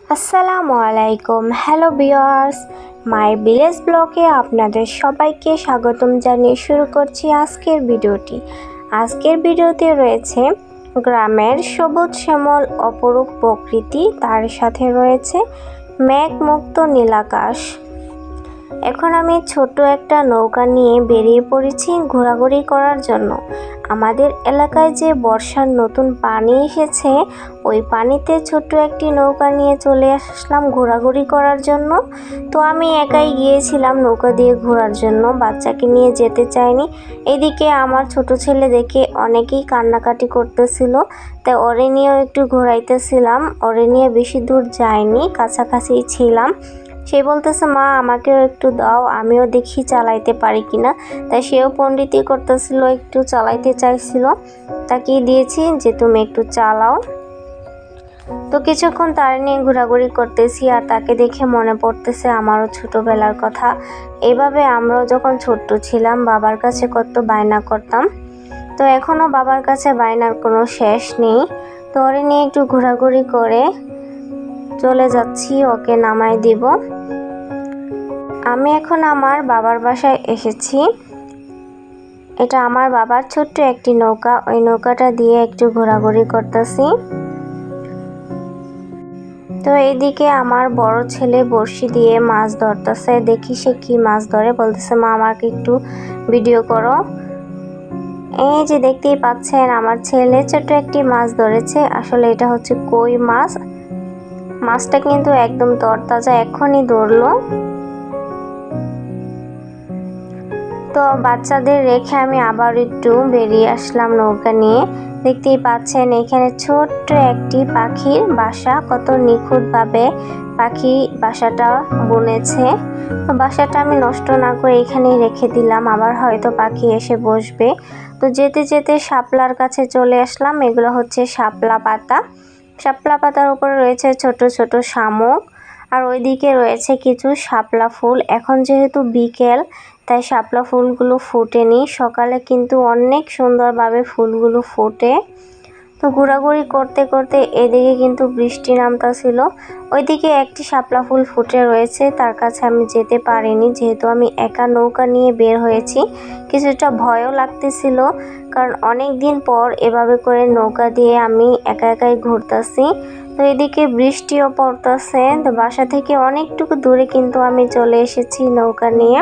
আসসালামু আলাইকুম। Hello viewers, my village ব্লগে আপনাদের সবাইকে স্বাগতম জানিয়ে শুরু করছি আজকের ভিডিওটি। আজকের ভিডিওতে রয়েছে গ্রামের সবুজ শ্যামল অপরূপ প্রকৃতি, তার সাথে রয়েছে মেঘমুক্ত নীলাকাশ। এখন আমি ছোট একটা নৌকা নিয়ে বেরিয়ে পড়েছি ঘোরাঘুরি করার জন্য। আমাদের এলাকায় যে বর্ষার নতুন পানি এসেছে, ওই পানিতে ছোট্ট একটি নৌকা নিয়ে চলে আসলাম ঘোরাঘুরি করার জন্য। তো আমি একাই গিয়েছিলাম নৌকা দিয়ে ঘোরার জন্য, বাচ্চাকে নিয়ে যেতে চাইনি। এদিকে আমার ছোট ছেলে দেখে অনেকেই কান্নাকাটি করতেছিল, তাই ওরে নিয়েও একটু ঘোরাইতেছিলাম। ওরে নিয়ে বেশি দূর যাইনি, কাছাকাছি ছিলাম। সে বলতেছে, মা আমাকেও একটু দাও, আমিও দেখি চালাইতে পারি কিনা। তাই সেও পণ্ডিতি করতেছিল, একটু চালাইতে চাইছিল। তাকেই দিয়েছি যে তুমি একটু চালাও। তো কিছুক্ষণ তার নিয়ে ঘোরাঘুরি করতেছি, আর তাকে দেখে মনে পড়তেছে আমারও ছোটোবেলার কথা। এইভাবে আমরাও যখন ছোট্ট ছিলাম বাবার কাছে কত বায়না করতাম। তো এখনও বাবার কাছে বায়নার কোনো শেষ নেই। তো ওরে নিয়ে একটু ঘোরাঘুরি করে চলে যাচ্ছি, ওকে নামাই দিব। আমি এখন আমার বাবার বাসায় এসেছি। এটা আমার বাবার ছোট্ট একটি নৌকা, ওই নৌকাটা দিয়ে একটু ঘোরাঘুরি করতেছি। তো এইদিকে আমার বড় ছেলে বড়শি দিয়ে মাছ ধরতেছে, দেখি সে কি মাছ ধরে। বলতেছে, মা আমাকে একটু ভিডিও করো। এই যে দেখতেই পাচ্ছেন আমার ছেলে ছোট্ট একটি মাছ ধরেছে। আসলে এটা হচ্ছে কই মাছ। মাছটা কিন্তু একদম তরতাজা, এখনই ধরলো। তো বাচ্চাদের রেখে আমি আবার একটু বেরিয়ে আসলাম নৌকা নিয়ে। দেখতেই পাচ্ছেন এখানে ছোট্ট একটি পাখির বাসা, কত নিখুঁতভাবে পাখি বাসাটা বুনেছে। তো বাসাটা আমি নষ্ট না করে এখানেই রেখে দিলাম, আবার হয়তো পাখি এসে বসবে। তো যেতে যেতে শাপলার কাছে চলে আসলাম। এগুলো হচ্ছে শাপলা পাতা। শাপলা পাতার উপরে রয়েছে ছোট ছোট শামুক, আর ওইদিকে রয়েছে কিছু শাপলা ফুল। এখন যেহেতু বিকেল, তাই শাপলা ফুলগুলো ফোটেনি, সকালে কিন্তু অনেক সুন্দরভাবে ফুলগুলো ফোটে। তো ঘোরাঘুরি করতে করতে এদিকে কিন্তু বৃষ্টি নামতাছিল। ওইদিকে একটি শাপলা ফুল ফুটে রয়েছে, তার কাছে আমি যেতে পারিনি, যেহেতু আমি একা নৌকা নিয়ে বের হয়েছি। কিছুটা ভয়ও লাগতেছিল, কারণ অনেক দিন পর এভাবে করে নৌকা দিয়ে আমি একা একাই ঘুরতেছি। তো এদিকে বৃষ্টিও পড়তেছে। তো বাসা থেকে অনেকটুকু দূরে কিন্তু আমি চলে এসেছি নৌকা নিয়ে।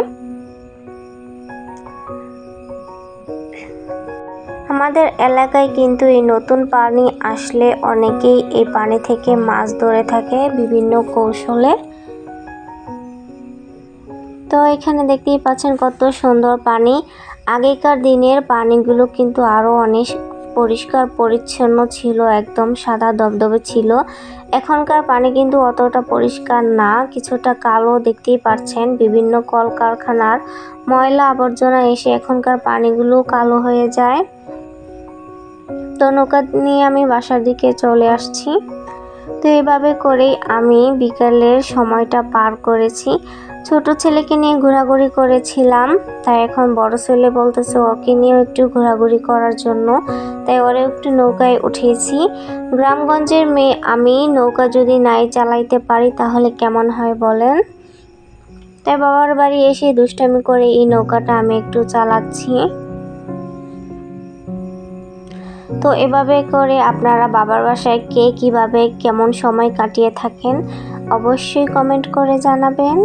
আমাদের এলাকায় কিন্তু এই নতুন পানি আসলে অনেকেই এই পানি থেকে মাছ ধরে থাকে বিভিন্ন কৌশলে। তো এখানে দেখতেই পাচ্ছেন কত সুন্দর পানি। আগেকার দিনের পানিগুলো কিন্তু আরও অনেক পরিষ্কার পরিচ্ছন্ন ছিল, একদম সাদা দবদবে ছিল। এখনকার পানি কিন্তু অতটা পরিষ্কার না, কিছুটা কালো। দেখতেই পাচ্ছেন বিভিন্ন কলকারখানার ময়লা আবর্জনা এসে এখনকার পানিগুলো কালো হয়ে যায়। তো নৌকা নিয়ে আমি বাসার দিকে চলে আসছি। তো এইভাবে করেই আমি বিকালের সময়টা পার করেছি। ছোট ছেলেকে নিয়ে ঘোরাঘুরি করেছিলাম, তাই এখন বড় ছেলে বলতেছে ওকে নিয়েও একটু ঘোরাঘুরি করার জন্য, তাই ওরা একটু নৌকায় উঠিয়েছি। গ্রামগঞ্জের মেয়ে আমি, নৌকা যদি নাই চালাইতে পারি তাহলে কেমন হয় বলেন। তাই বাবার বাড়ি এসে দুষ্টামি করে এই নৌকাটা আমি একটু চালাচ্ছি। তো এভাবে করে আপনারা বাবার বাসায় কে কিভাবে কেমন সময় কাটিয়ে থাকেন অবশ্যই কমেন্ট করে জানাবেন।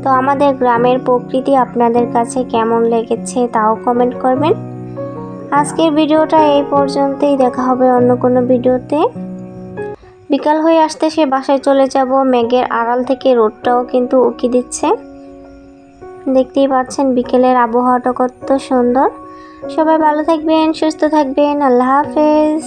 তো আমাদের গ্রামের প্রকৃতি আপনাদের কাছে কেমন লেগেছে তাও কমেন্ট করবেন। আজকের ভিডিওটা এই পর্যন্তই, দেখা হবে অন্য কোনো ভিডিওতে। বিকাল হয়ে আসতে সে বাসায় চলে যাব। মেঘের আড়াল থেকে রোদটাও কিন্তু উকি দিচ্ছে। দেখতেই পাচ্ছেন বিকেলের আবহাওয়াটা কত সুন্দর। সবাই ভালো থাকবেন, সুস্থ থাকবেন। আল্লাহ হাফেজ।